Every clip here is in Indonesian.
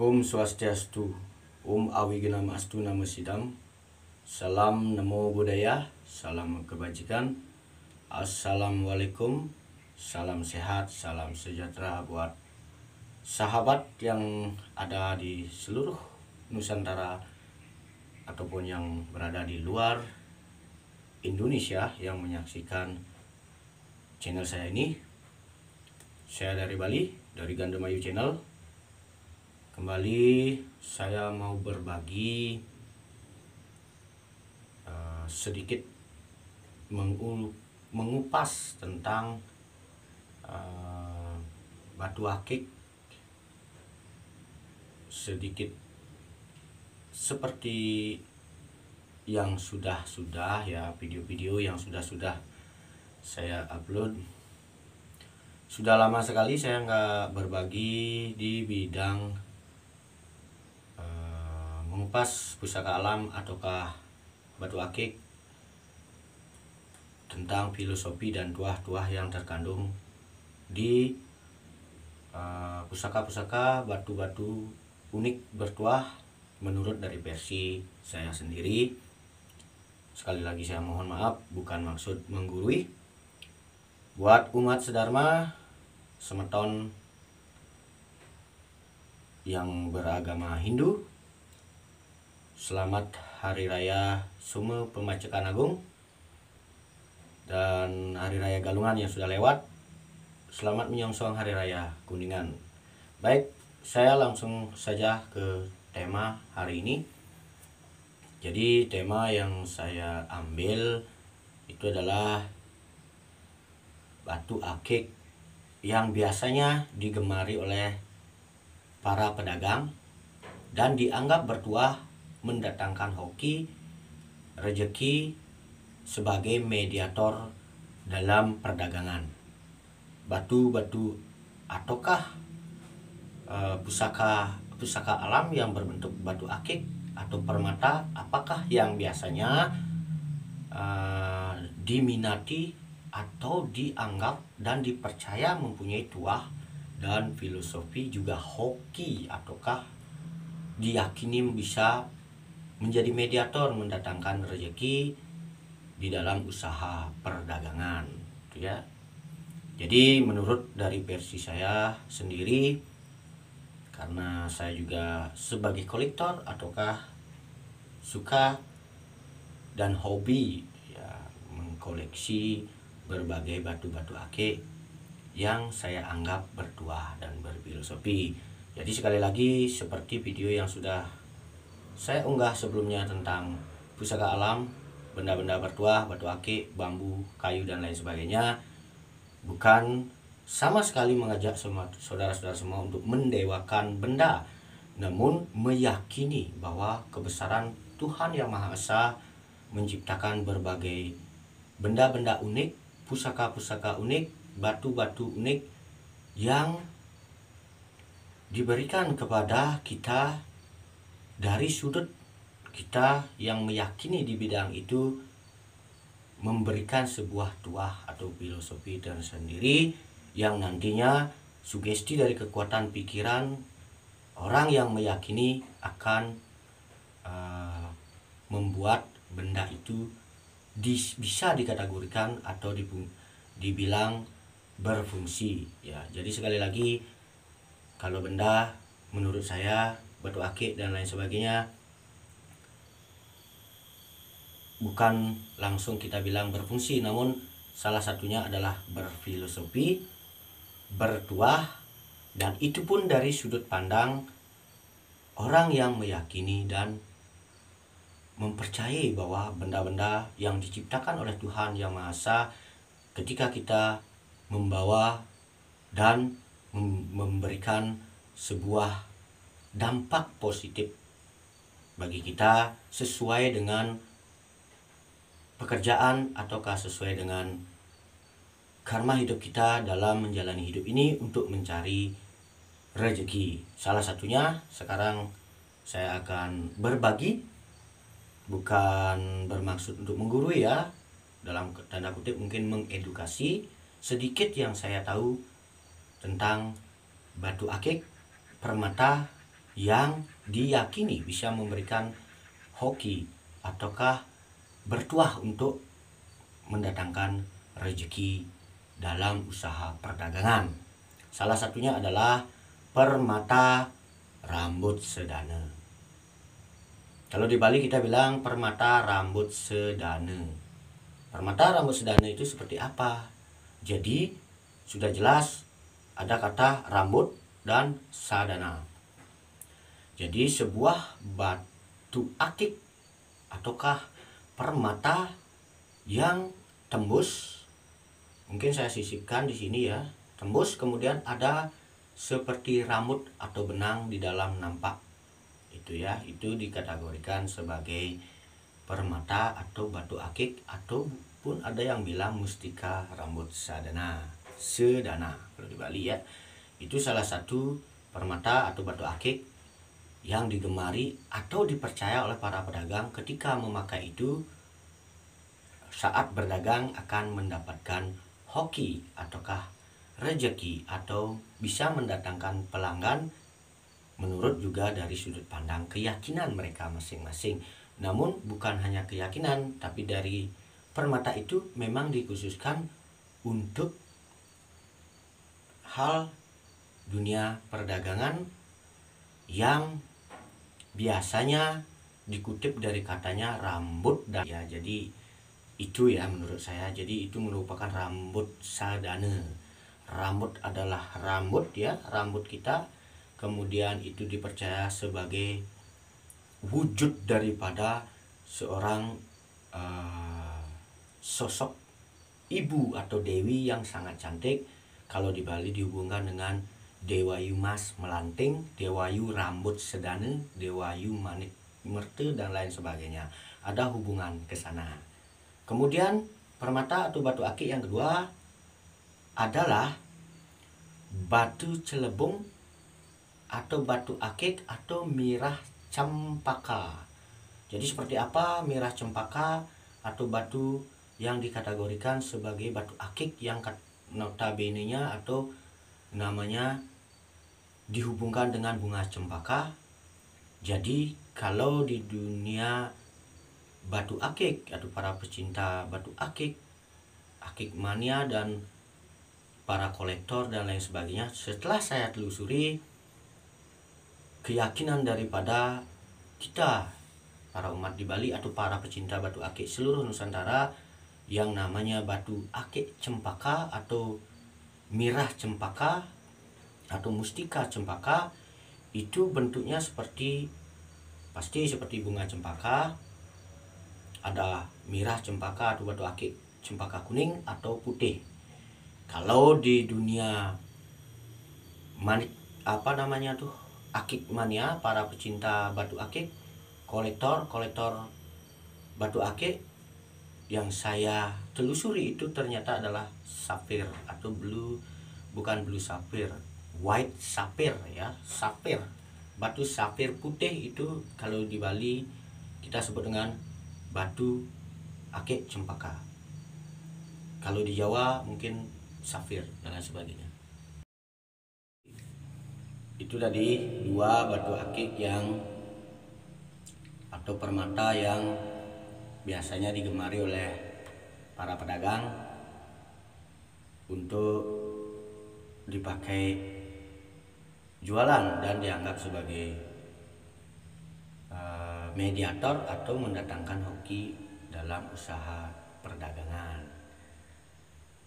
Om Swastiastu, Om Awigenam Astu Namo Sidam, Salam Namo Buddhaya, Salam Kebajikan, Assalamualaikum, salam sehat, salam sejahtera buat sahabat yang ada di seluruh Nusantara ataupun yang berada di luar Indonesia yang menyaksikan channel saya ini. Saya dari Bali, dari Gandemayu Channel. Kembali saya mau berbagi sedikit mengupas tentang batu akik, sedikit seperti yang sudah ya, video-video yang sudah saya upload. Sudah lama sekali saya nggak berbagi di bidang mengupas pusaka alam ataukah batu akik, tentang filosofi dan tuah-tuah yang terkandung di pusaka-pusaka batu-batu unik bertuah menurut dari versi saya sendiri. Sekali lagi saya mohon maaf, bukan maksud menggurui. Buat umat sedharma semeton yang beragama Hindu, selamat Hari Raya Sume Pemacekan Agung dan Hari Raya Galungan yang sudah lewat. Selamat menyongsong Hari Raya Kuningan. Baik, saya langsung saja ke tema hari ini. Jadi tema yang saya ambil itu adalah batu akik yang biasanya digemari oleh para pedagang dan dianggap bertuah mendatangkan hoki, rezeki sebagai mediator dalam perdagangan. Batu-batu ataukah pusaka alam yang berbentuk batu akik atau permata, apakah yang biasanya diminati atau dianggap dan dipercaya mempunyai tuah dan filosofi, juga hoki, ataukah diyakini bisa menjadi mediator mendatangkan rezeki di dalam usaha perdagangan, ya. Jadi menurut dari versi saya sendiri, karena saya juga sebagai kolektor ataukah suka dan hobi ya mengkoleksi berbagai batu-batu akik yang saya anggap bertuah dan berfilosofi. Jadi sekali lagi, seperti video yang sudah saya unggah sebelumnya tentang pusaka alam, benda-benda bertuah, batu akik, bambu, kayu dan lain sebagainya, bukan sama sekali mengajak saudara-saudara semua untuk mendewakan benda, namun meyakini bahwa kebesaran Tuhan Yang Maha Esa menciptakan berbagai benda-benda unik, pusaka-pusaka unik, batu-batu unik yang diberikan kepada kita dari sudut kita yang meyakini di bidang itu, memberikan sebuah tuah atau filosofi tersendiri yang nantinya sugesti dari kekuatan pikiran orang yang meyakini akan membuat benda itu bisa dikategorikan atau dibilang berfungsi ya. Jadi sekali lagi, kalau benda menurut saya, batu akik dan lain sebagainya, bukan langsung kita bilang berfungsi, namun salah satunya adalah berfilosofi, bertuah, dan itu pun dari sudut pandang orang yang meyakini dan mempercayai bahwa benda-benda yang diciptakan oleh Tuhan Yang Maha Esa, ketika kita membawa dan memberikan sebuah dampak positif bagi kita sesuai dengan pekerjaan ataukah sesuai dengan karma hidup kita dalam menjalani hidup ini untuk mencari rezeki. Salah satunya sekarang saya akan berbagi, bukan bermaksud untuk menggurui ya, dalam tanda kutip mungkin mengedukasi sedikit yang saya tahu tentang batu akik, permata, yang diyakini bisa memberikan hoki ataukah bertuah untuk mendatangkan rezeki dalam usaha perdagangan. Salah satunya adalah permata rambut sedana. Kalau di Bali kita bilang permata rambut sedana. Permata rambut sedana itu seperti apa? Jadi sudah jelas ada kata rambut dan sadana. Jadi sebuah batu akik ataukah permata yang tembus, mungkin saya sisipkan di sini ya, tembus kemudian ada seperti rambut atau benang di dalam nampak. Itu ya, itu dikategorikan sebagai permata atau batu akik, ataupun ada yang bilang mustika rambut sedana kalau di Bali ya. Itu salah satu permata atau batu akik yang digemari atau dipercaya oleh para pedagang ketika memakai itu saat berdagang akan mendapatkan hoki ataukah rezeki atau bisa mendatangkan pelanggan menurut juga dari sudut pandang keyakinan mereka masing-masing. Namun bukan hanya keyakinan, tapi dari permata itu memang dikhususkan untuk hal dunia perdagangan yang biasanya dikutip dari katanya rambut dan ya, jadi itu ya menurut saya, jadi itu merupakan rambut sadana. Rambut adalah rambut ya, rambut kita, kemudian itu dipercaya sebagai wujud daripada seorang sosok ibu atau dewi yang sangat cantik. Kalau di Bali dihubungkan dengan Dewayu Mas Melanting, Dewayu Rambut Sedana, Dewayu Manik Merte dan lain sebagainya. Ada hubungan ke sana. Kemudian permata atau batu akik yang kedua adalah batu celebung atau batu akik atau mirah cempaka. Jadi seperti apa mirah cempaka atau batu yang dikategorikan sebagai batu akik yang notabene-nya atau namanya dihubungkan dengan bunga cempaka. Jadi kalau di dunia batu akik atau para pecinta batu akik, akik mania dan para kolektor dan lain sebagainya, setelah saya telusuri keyakinan daripada kita para umat di Bali atau para pecinta batu akik seluruh Nusantara, yang namanya batu akik cempaka atau mirah cempaka atau mustika cempaka itu bentuknya pasti seperti bunga cempaka. Ada mirah cempaka atau batu akik cempaka kuning atau putih. Kalau di dunia akik mania, para pecinta batu akik, kolektor batu akik, yang saya telusuri itu ternyata adalah sapphire atau bukan blue sapphire, white sapphire ya, sapphire. Batu sapphire putih itu kalau di Bali kita sebut dengan batu akik cempaka. Kalau di Jawa mungkin sapphire dan lain sebagainya. Itu tadi dua batu akik yang atau permata yang biasanya digemari oleh para pedagang untuk dipakai jualan dan dianggap sebagai mediator atau mendatangkan hoki dalam usaha perdagangan.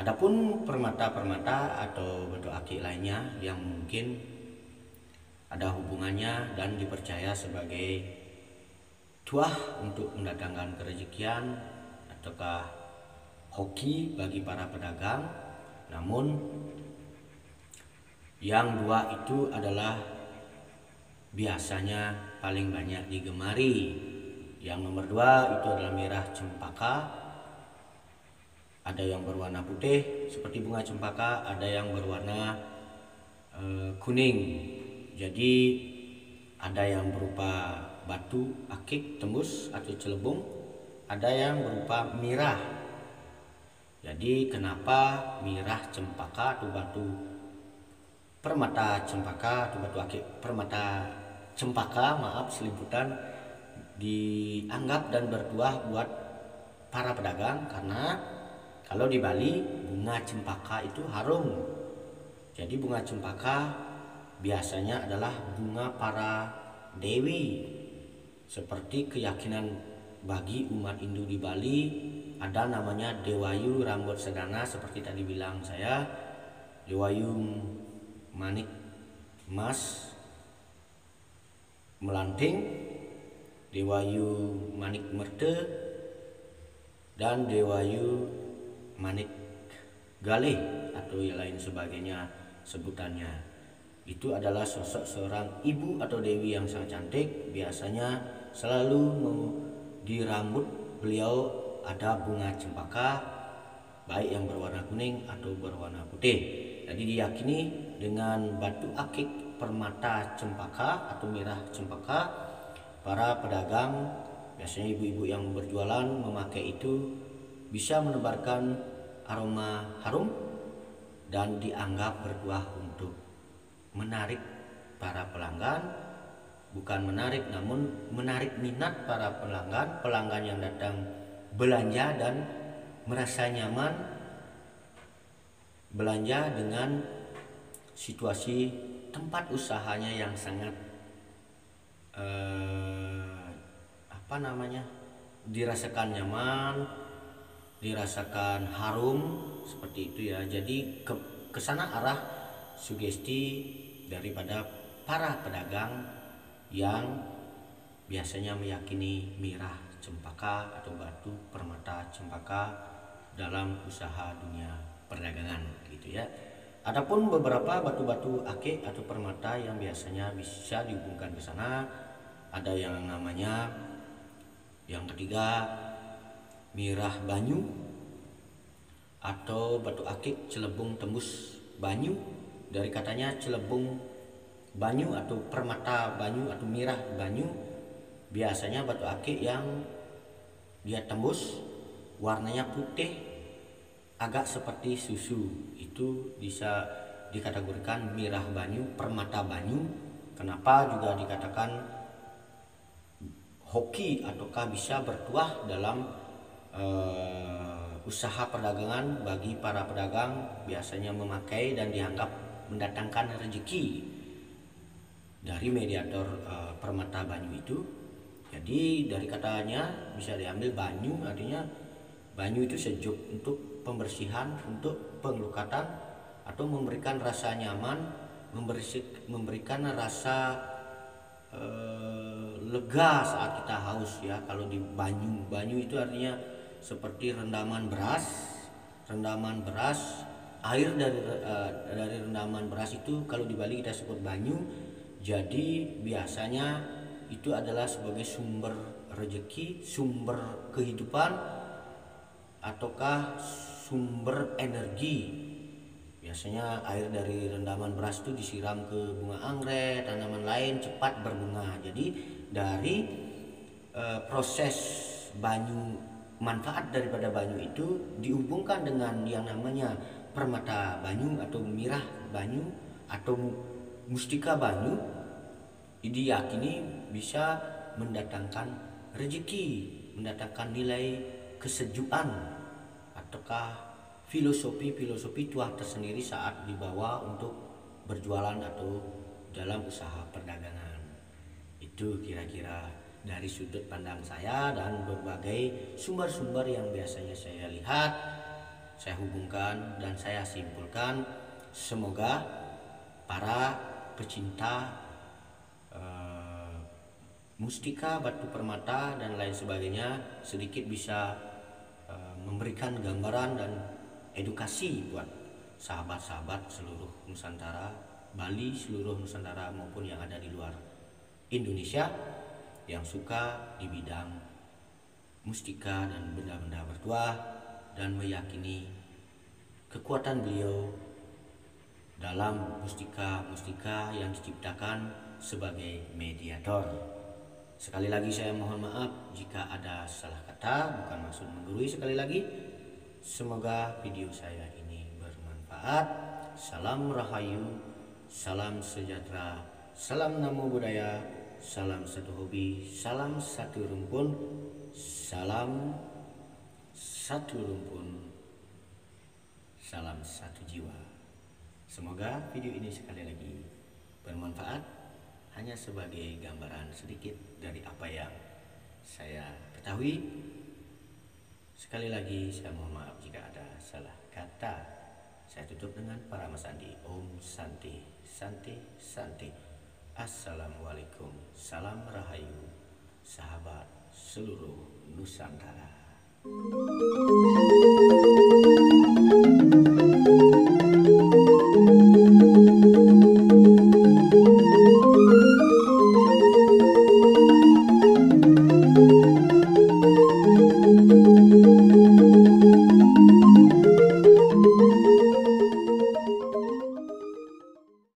Adapun permata-permata atau batu akik lainnya yang mungkin ada hubungannya dan dipercaya sebagai tuah untuk mendatangkan kerejekian ataukah hoki bagi para pedagang. Namun yang dua itu adalah biasanya paling banyak digemari. Yang nomor dua itu adalah mirah cempaka. Ada yang berwarna putih seperti bunga cempaka, ada yang berwarna kuning. Jadi ada yang berupa batu akik tembus atau celebung, ada yang berupa mirah. Jadi kenapa mirah cempaka atau batu permata cempaka atau batu akik permata cempaka, maaf selimputan, dianggap dan bertuah buat para pedagang karena kalau di Bali bunga cempaka itu harum. Jadi bunga cempaka biasanya adalah bunga para dewi. Seperti keyakinan bagi umat Hindu di Bali ada namanya Dewayu rambut sedana, seperti tadi bilang saya, Dewayu manik emas melanting, Dewayu manik merte, dan Dewayu manik galih atau yang lain sebagainya sebutannya. Itu adalah sosok seorang ibu atau dewi yang sangat cantik. Biasanya selalu di rambut beliau ada bunga cempaka, baik yang berwarna kuning atau berwarna putih. Jadi diyakini dengan batu akik permata cempaka atau mirah cempaka, para pedagang, biasanya ibu-ibu yang berjualan memakai itu bisa menebarkan aroma harum dan dianggap bertuah untuk menarik para pelanggan, bukan menarik namun menarik minat para pelanggan yang datang belanja dan merasa nyaman belanja dengan situasi tempat usahanya yang sangat dirasakan nyaman, dirasakan harum seperti itu ya. Jadi kesana arah sugesti daripada para pedagang yang biasanya meyakini mirah cempaka atau batu permata cempaka dalam usaha dunia perdagangan gitu ya. Adapun beberapa batu-batu akik atau permata yang biasanya bisa dihubungkan ke sana, ada yang namanya yang ketiga mirah banyu atau batu akik celebung tembus banyu, dari katanya celebung banyu atau permata banyu atau mirah banyu. Biasanya batu akik yang dia tembus warnanya putih agak seperti susu, itu bisa dikategorikan mirah banyu, permata banyu. Kenapa juga dikatakan hoki ataukah bisa bertuah dalam usaha perdagangan bagi para pedagang, biasanya memakai dan dianggap mendatangkan rezeki dari mediator permata banyu itu. Jadi dari katanya bisa diambil banyu, artinya banyu itu sejuk untuk pembersihan, untuk pengelukatan, atau memberikan rasa nyaman, memberikan rasa lega saat kita haus ya. Kalau di banyu itu artinya seperti rendaman beras, air dari rendaman beras itu kalau di Bali kita sebut banyu. Jadi biasanya itu adalah sebagai sumber rezeki, sumber kehidupan, ataukah sumber energi. Biasanya air dari rendaman beras itu disiram ke bunga anggrek, tanaman lain cepat berbunga. Jadi dari proses banyu, manfaat daripada banyu itu dihubungkan dengan yang namanya permata banyu atau mirah banyu atau mustika banyu, diyakini bisa mendatangkan rezeki, mendatangkan nilai kesejukan ataukah filosofi tuah tersendiri saat dibawa untuk berjualan atau dalam usaha perdagangan. Itu kira-kira dari sudut pandang saya dan berbagai sumber-sumber yang biasanya saya lihat, saya hubungkan dan saya simpulkan. Semoga para pecinta mustika, batu permata dan lain sebagainya sedikit bisa memberikan gambaran dan edukasi buat sahabat-sahabat seluruh Nusantara, Bali, seluruh Nusantara maupun yang ada di luar Indonesia yang suka di bidang mustika dan benda-benda bertuah dan meyakini kekuatan beliau dalam mustika yang diciptakan sebagai mediator. Sekali lagi saya mohon maaf jika ada salah kata, bukan maksud menggurui. Sekali lagi semoga video saya ini bermanfaat. Salam Rahayu, salam sejahtera, salam Namo Buddhaya, salam satu hobi, salam satu rumpun, salam satu rumpun, salam satu jiwa. Semoga video ini sekali lagi bermanfaat, hanya sebagai gambaran sedikit dari apa yang saya ketahui. Sekali lagi saya mohon maaf jika ada salah kata. Saya tutup dengan para Sandi. Om Santi, Santi, Santi. Assalamualaikum, salam rahayu, sahabat seluruh Nusantara.